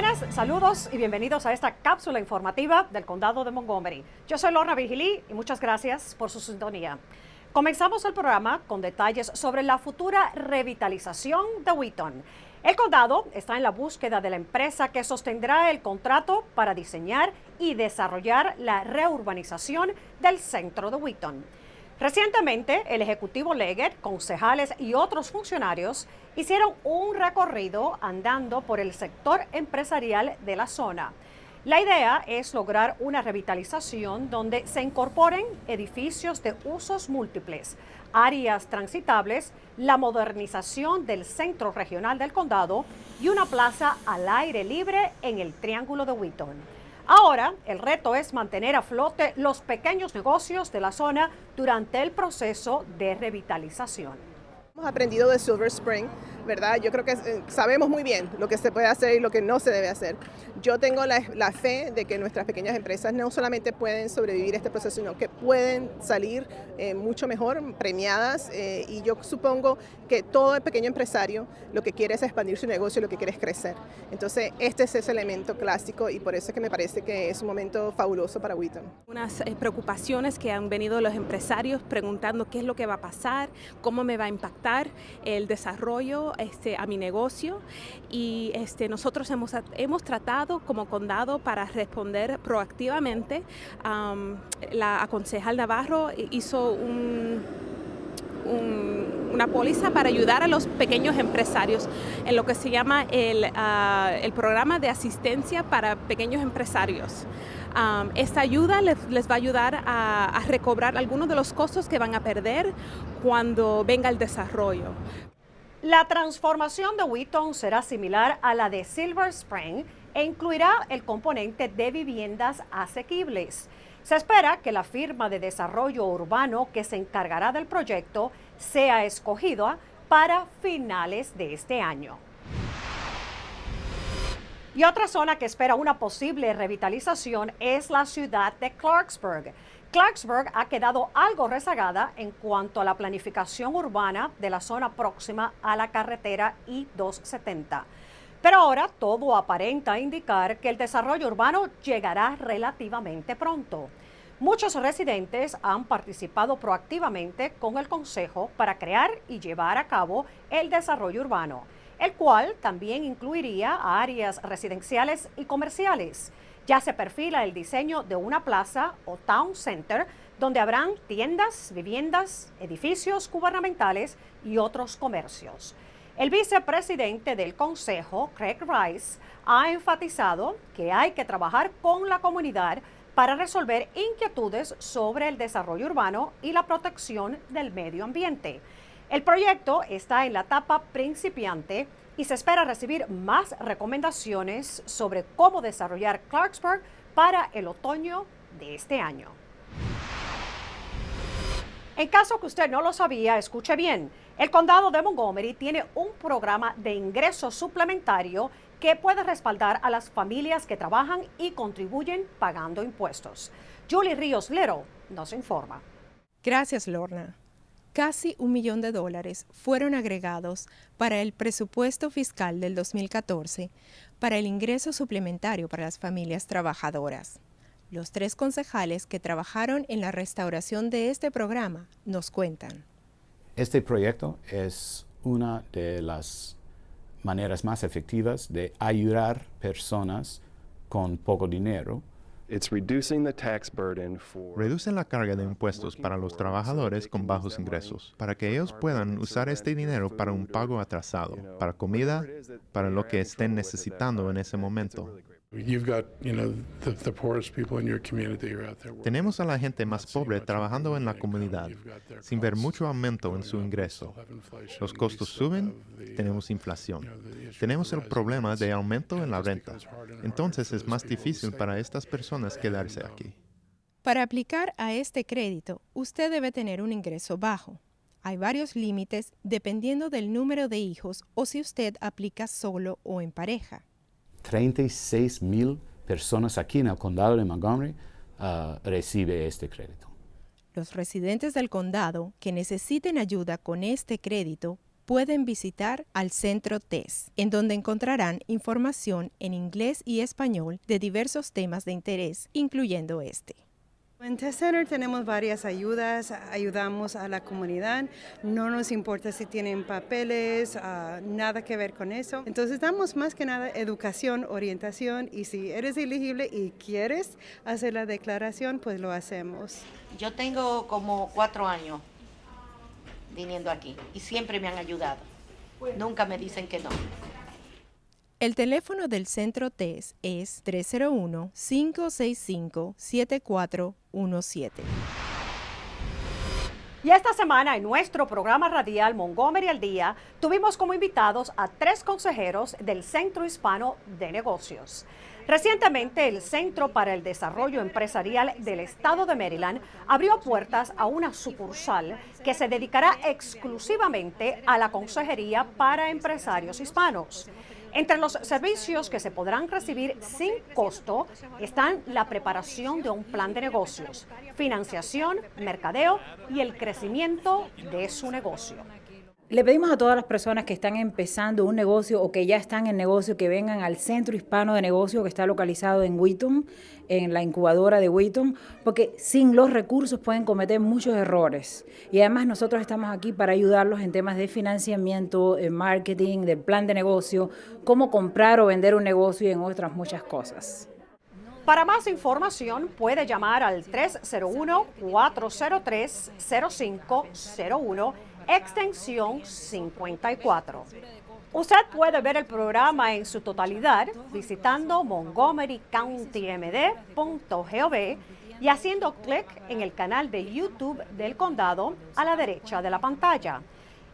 buenas, saludos y bienvenidos a esta cápsula informativa del Condado de Montgomery. Yo soy Lorna Virgilí y muchas gracias por su sintonía. Comenzamos el programa con detalles sobre la futura revitalización de Wheaton. El condado está en la búsqueda de la empresa que sostendrá el contrato para diseñar y desarrollar la reurbanización del centro de Wheaton. Recientemente, el ejecutivo Leggett, concejales y otros funcionarios hicieron un recorrido andando por el sector empresarial de la zona. La idea es lograr una revitalización donde se incorporen edificios de usos múltiples, áreas transitables, la modernización del centro regional del condado y una plaza al aire libre en el Triángulo de Wheaton. Ahora, el reto es mantener a flote los pequeños negocios de la zona durante el proceso de revitalización. Hemos aprendido de Silver Spring, ¿verdad? Yo creo que sabemos muy bien lo que se puede hacer y lo que no se debe hacer. Yo tengo la fe de que nuestras pequeñas empresas no solamente pueden sobrevivir este proceso, sino que pueden salir mucho mejor, premiadas, y yo supongo que todo pequeño empresario lo que quiere es expandir su negocio, lo que quiere es crecer. Entonces, este es ese elemento clásico y por eso es que me parece que es un momento fabuloso para Wheaton. Unas preocupaciones que han venido los empresarios preguntando qué es lo que va a pasar, cómo me va a impactar el desarrollo a mi negocio, y nosotros hemos tratado como condado para responder proactivamente. La concejal Navarro hizo una póliza para ayudar a los pequeños empresarios en lo que se llama el programa de asistencia para pequeños empresarios. Esta ayuda les va a ayudar a recobrar algunos de los costos que van a perder cuando venga el desarrollo. La transformación de Wheaton será similar a la de Silver Spring e incluirá el componente de viviendas asequibles. Se espera que la firma de desarrollo urbano que se encargará del proyecto sea escogida para finales de este año. Y otra zona que espera una posible revitalización es la ciudad de Clarksburg. Clarksburg ha quedado algo rezagada en cuanto a la planificación urbana de la zona próxima a la carretera I-270. Pero ahora todo aparenta indicar que el desarrollo urbano llegará relativamente pronto. Muchos residentes han participado proactivamente con el Consejo para crear y llevar a cabo el desarrollo urbano, el cual también incluiría áreas residenciales y comerciales. Ya se perfila el diseño de una plaza o town center donde habrán tiendas, viviendas, edificios gubernamentales y otros comercios. El vicepresidente del Consejo, Craig Rice, ha enfatizado que hay que trabajar con la comunidad para resolver inquietudes sobre el desarrollo urbano y la protección del medio ambiente. El proyecto está en la etapa principiante y se espera recibir más recomendaciones sobre cómo desarrollar Clarksburg para el otoño de este año. En caso que usted no lo sabía, escuche bien. El condado de Montgomery tiene un programa de ingreso suplementario que puede respaldar a las familias que trabajan y contribuyen pagando impuestos. Julie Ríos Little nos informa. Gracias, Lorna. Casi $1 millón fueron agregados para el presupuesto fiscal del 2014 para el ingreso suplementario para las familias trabajadoras. Los 3 concejales que trabajaron en la restauración de este programa nos cuentan. Este proyecto es una de las maneras más efectivas de ayudar personas con poco dinero. Reducen la carga de impuestos para los trabajadores con bajos ingresos, para que ellos puedan usar este dinero para un pago atrasado, para comida, para lo que estén necesitando en ese momento. Tenemos a la gente más pobre trabajando en la comunidad, sin ver mucho aumento en su ingreso. Los costos suben, tenemos inflación. Tenemos el problema de aumento en la renta. Entonces es más difícil para estas personas quedarse aquí. Para aplicar a este crédito, usted debe tener un ingreso bajo. Hay varios límites dependiendo del número de hijos o si usted aplica solo o en pareja. 36,000 personas aquí en el condado de Montgomery reciben este crédito. Los residentes del condado que necesiten ayuda con este crédito pueden visitar al Centro TES, en donde encontrarán información en inglés y español de diversos temas de interés, incluyendo este. En TES Center tenemos varias ayudas, ayudamos a la comunidad, no nos importa si tienen papeles, nada que ver con eso. Entonces damos más que nada educación, orientación y si eres elegible y quieres hacer la declaración, pues lo hacemos. Yo tengo como 4 años viniendo aquí y siempre me han ayudado, nunca me dicen que no. El teléfono del Centro TES es 301-565-7417. Y esta semana en nuestro programa radial Montgomery al Día tuvimos como invitados a 3 consejeros del Centro Hispano de Negocios. Recientemente, el Centro para el Desarrollo Empresarial del Estado de Maryland abrió puertas a una sucursal que se dedicará exclusivamente a la consejería para empresarios hispanos. Entre los servicios que se podrán recibir sin costo están la preparación de un plan de negocios, financiación, mercadeo y el crecimiento de su negocio. Le pedimos a todas las personas que están empezando un negocio o que ya están en negocio que vengan al Centro Hispano de Negocios que está localizado en Wheaton, en la incubadora de Wheaton, porque sin los recursos pueden cometer muchos errores. Y además nosotros estamos aquí para ayudarlos en temas de financiamiento, en marketing, del plan de negocio, cómo comprar o vender un negocio y en otras muchas cosas. Para más información puede llamar al 301-403-0501, extensión 54. Usted puede ver el programa en su totalidad visitando montgomerycountymd.gov y haciendo clic en el canal de YouTube del condado a la derecha de la pantalla.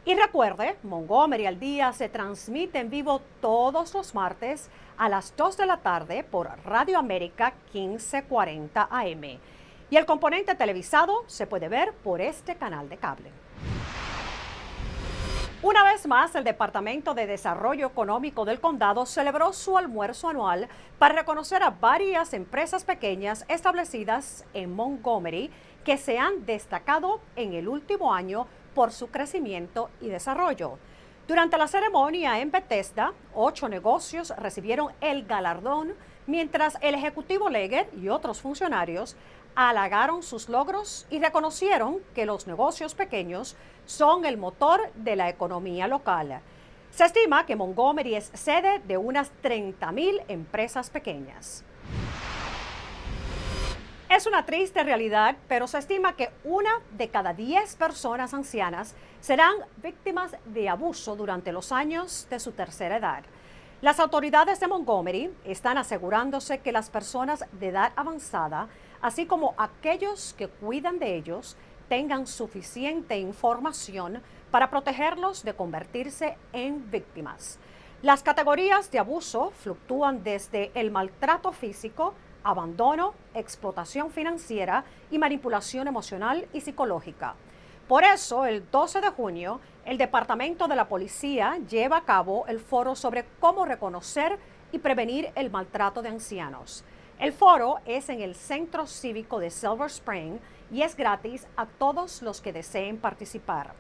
Y recuerde, Montgomery al Día se transmite en vivo todos los martes a las 2 de la tarde por Radio América 1540 AM. Y el componente televisado se puede ver por este canal de cable. Una vez más, el Departamento de Desarrollo Económico del Condado celebró su almuerzo anual para reconocer a varias empresas pequeñas establecidas en Montgomery que se han destacado en el último año por su crecimiento y desarrollo. Durante la ceremonia en Bethesda, 8 negocios recibieron el galardón, mientras el ejecutivo Leggett y otros funcionarios halagaron sus logros y reconocieron que los negocios pequeños son el motor de la economía local. Se estima que Montgomery es sede de unas 30,000 empresas pequeñas. Es una triste realidad, pero se estima que 1 de cada 10 personas ancianas serán víctimas de abuso durante los años de su tercera edad. Las autoridades de Montgomery están asegurándose que las personas de edad avanzada, así como aquellos que cuidan de ellos, tengan suficiente información para protegerlos de convertirse en víctimas. Las categorías de abuso fluctúan desde el maltrato físico, abandono, explotación financiera y manipulación emocional y psicológica. Por eso, el 12 de junio, el Departamento de la Policía lleva a cabo el foro sobre cómo reconocer y prevenir el maltrato de ancianos. El foro es en el Centro Cívico de Silver Spring y es gratis a todos los que deseen participar.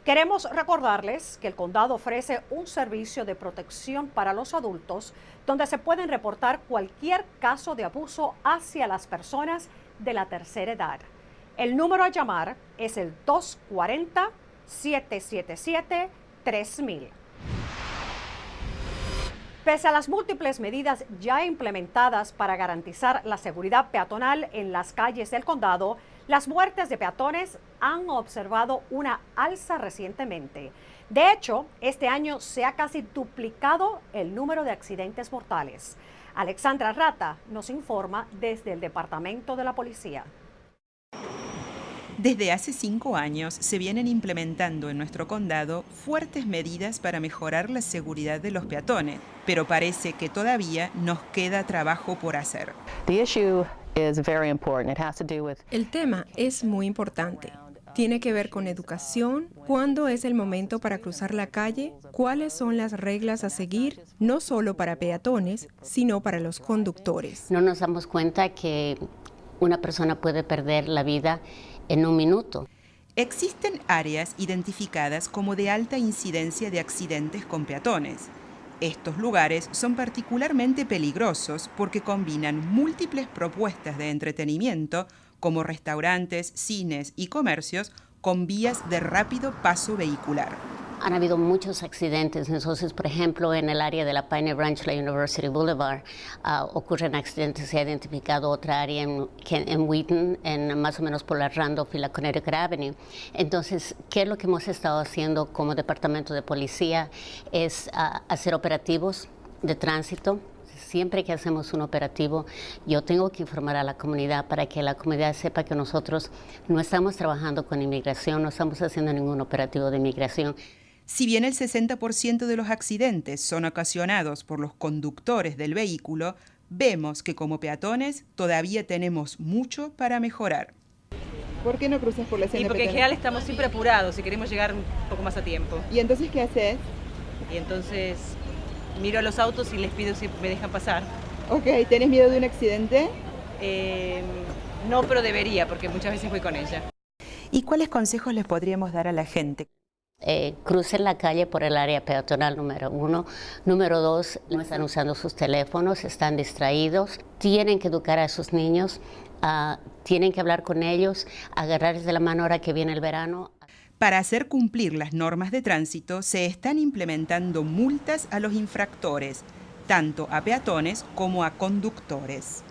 Queremos recordarles que el condado ofrece un servicio de protección para los adultos donde se pueden reportar cualquier caso de abuso hacia las personas de la tercera edad. El número a llamar es el 240-777-3000. Pese a las múltiples medidas ya implementadas para garantizar la seguridad peatonal en las calles del condado, las muertes de peatones han observado una alza recientemente. De hecho, este año se ha casi duplicado el número de accidentes mortales. Alexandra Rata nos informa desde el Departamento de la Policía. Desde hace 5 años se vienen implementando en nuestro condado fuertes medidas para mejorar la seguridad de los peatones, pero parece que todavía nos queda trabajo por hacer. El tema es muy importante. Tiene que ver con educación, cuándo es el momento para cruzar la calle, cuáles son las reglas a seguir, no solo para peatones, sino para los conductores. No nos damos cuenta que una persona puede perder la vida en un minuto. Existen áreas identificadas como de alta incidencia de accidentes con peatones. Estos lugares son particularmente peligrosos porque combinan múltiples propuestas de entretenimiento, como restaurantes, cines y comercios, con vías de rápido paso vehicular. Han habido muchos accidentes, entonces, por ejemplo, en el área de la Pioneer Ranch, la University Boulevard, ocurren accidentes. Se ha identificado otra área en Wheaton, más o menos por la Randolph y la Connecticut Avenue. Entonces, ¿qué es lo que hemos estado haciendo como departamento de policía? Es hacer operativos de tránsito. Siempre que hacemos un operativo, yo tengo que informar a la comunidad para que la comunidad sepa que nosotros no estamos trabajando con inmigración, no estamos haciendo ningún operativo de inmigración. Si bien el 60% de los accidentes son ocasionados por los conductores del vehículo, vemos que como peatones todavía tenemos mucho para mejorar. ¿Por qué no cruzas por la escena? Y porque en general estamos siempre apurados y queremos llegar un poco más a tiempo. ¿Y entonces qué haces? Y entonces miro a los autos y les pido si me dejan pasar. Ok, ¿tenés miedo de un accidente? No, pero debería, porque muchas veces voy con ella. ¿Y cuáles consejos les podríamos dar a la gente? Crucen la calle por el área peatonal, número 1. Número 2, no están usando sus teléfonos, están distraídos. Tienen que educar a sus niños, tienen que hablar con ellos, agarrarles de la mano ahora que viene el verano. Para hacer cumplir las normas de tránsito, se están implementando multas a los infractores, tanto a peatones como a conductores.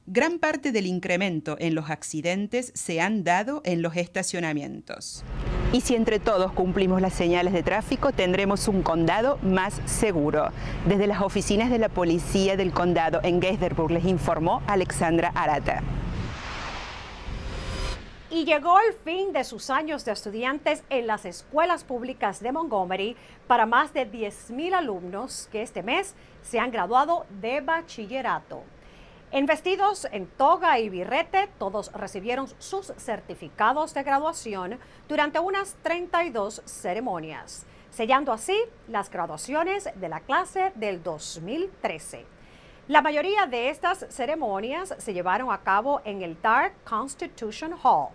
Gran parte del incremento en los accidentes se han dado en los estacionamientos. Y si entre todos cumplimos las señales de tráfico, tendremos un condado más seguro. Desde las oficinas de la policía del condado en Gaithersburg les informó Alexandra Arata. Y llegó el fin de sus años de estudiantes en las escuelas públicas de Montgomery para más de 10,000 alumnos que este mes se han graduado de bachillerato. Vestidos en toga y birrete, todos recibieron sus certificados de graduación durante unas 32 ceremonias, sellando así las graduaciones de la clase del 2013. La mayoría de estas ceremonias se llevaron a cabo en el Dark Constitution Hall,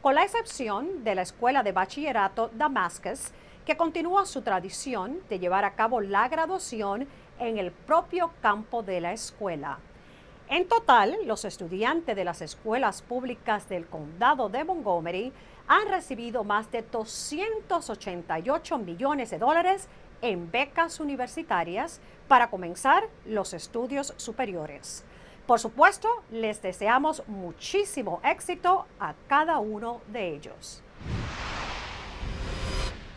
con la excepción de la Escuela de Bachillerato Damascus, que continúa su tradición de llevar a cabo la graduación en el propio campo de la escuela. En total, los estudiantes de las escuelas públicas del condado de Montgomery han recibido más de $288 millones en becas universitarias para comenzar los estudios superiores. Por supuesto, les deseamos muchísimo éxito a cada uno de ellos.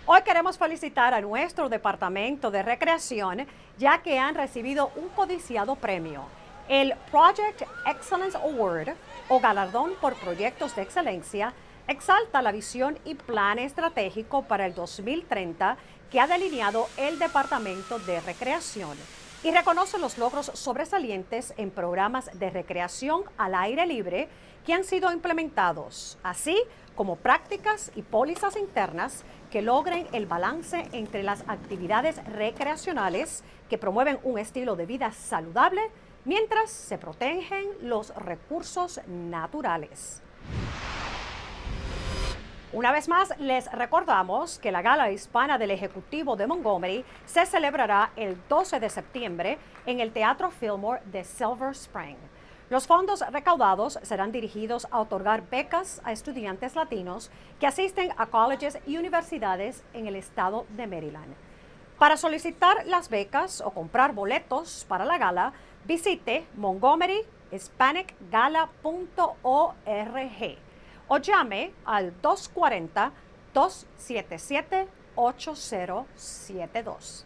Hoy queremos felicitar a nuestro Departamento de Recreación, ya que han recibido un codiciado premio. El Project Excellence Award, o galardón por proyectos de excelencia, exalta la visión y plan estratégico para el 2030 que ha delineado el Departamento de Recreación y reconoce los logros sobresalientes en programas de recreación al aire libre que han sido implementados, así como prácticas y pólizas internas que logren el balance entre las actividades recreacionales que promueven un estilo de vida saludable mientras se protegen los recursos naturales. Una vez más, les recordamos que la Gala Hispana del Ejecutivo de Montgomery se celebrará el 12 de septiembre en el Teatro Fillmore de Silver Spring. Los fondos recaudados serán dirigidos a otorgar becas a estudiantes latinos que asisten a colleges y universidades en el estado de Maryland. Para solicitar las becas o comprar boletos para la gala, visite montgomeryhispanicgala.org o llame al 240-277-8072.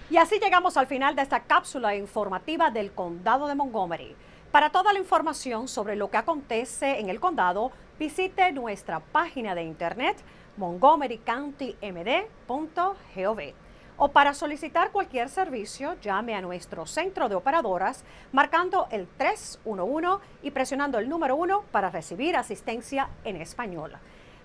Y así llegamos al final de esta cápsula informativa del Condado de Montgomery. Para toda la información sobre lo que acontece en el condado, visite nuestra página de internet montgomerycountymd.gov. O para solicitar cualquier servicio, llame a nuestro centro de operadoras marcando el 311 y presionando el número 1 para recibir asistencia en español.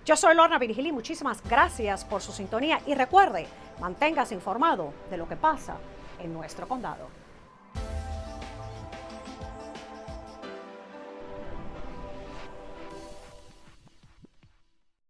Yo soy Lorna Virgili, muchísimas gracias por su sintonía y recuerde, manténgase informado de lo que pasa en nuestro condado.